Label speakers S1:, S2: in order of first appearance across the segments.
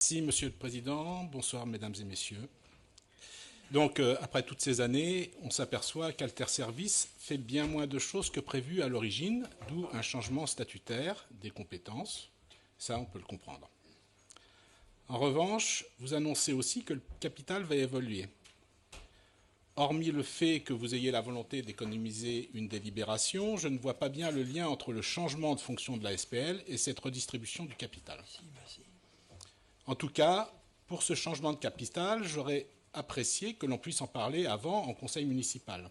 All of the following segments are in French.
S1: Merci, Monsieur le Président. Bonsoir, Mesdames et Messieurs. Donc, après toutes ces années, on s'aperçoit qu'Alter Service fait bien moins de choses que prévu à l'origine, d'où un changement statutaire des compétences. Ça, on peut le comprendre. En revanche, vous annoncez aussi que le capital va évoluer. Hormis le fait que vous ayez la volonté d'économiser une délibération, je ne vois pas bien le lien entre le changement de fonction de la SPL et cette redistribution du capital. En tout cas, pour ce changement de capital, j'aurais apprécié que l'on puisse en parler avant en conseil municipal,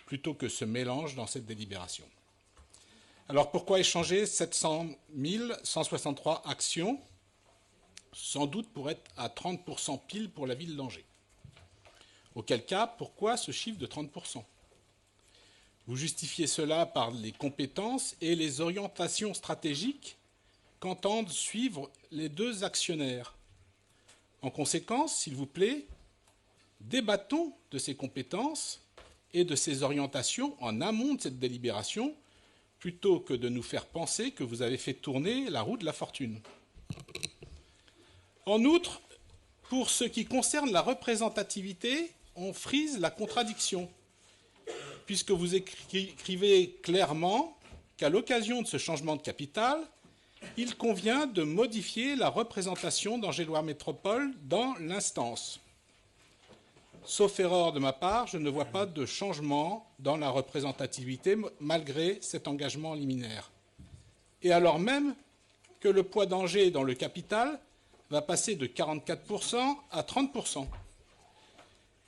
S1: plutôt que ce mélange dans cette délibération. Alors pourquoi échanger 700 163 actions, sans doute pour être à 30% pile pour la ville d'Angers? Auquel cas, pourquoi ce chiffre de 30%? Vous justifiez cela par les compétences et les orientations stratégiques qu'entendent suivre les deux actionnaires. En conséquence, s'il vous plaît, débattons de ces compétences et de ces orientations en amont de cette délibération, plutôt que de nous faire penser que vous avez fait tourner la roue de la fortune. En outre, pour ce qui concerne la représentativité, on frise la contradiction, puisque vous écrivez clairement qu'à l'occasion de ce changement de capital, il convient de modifier la représentation d'Angers-Loire Métropole dans l'instance. Sauf erreur de ma part, je ne vois pas de changement dans la représentativité malgré cet engagement liminaire. Et alors même que le poids d'Angers dans le capital va passer de 44% à 30%.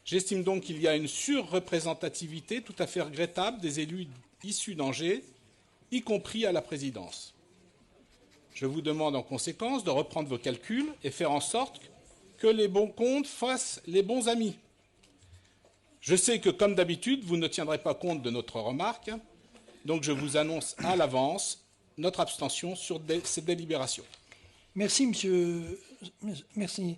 S1: J'estime donc qu'il y a une surreprésentativité tout à fait regrettable des élus issus d'Angers, y compris à la présidence. Je vous demande en conséquence de reprendre vos calculs et faire en sorte que les bons comptes fassent les bons amis. Je sais que, comme d'habitude, vous ne tiendrez pas compte de notre remarque, donc je vous annonce à l'avance notre abstention sur cette délibération.
S2: Merci, monsieur. Merci.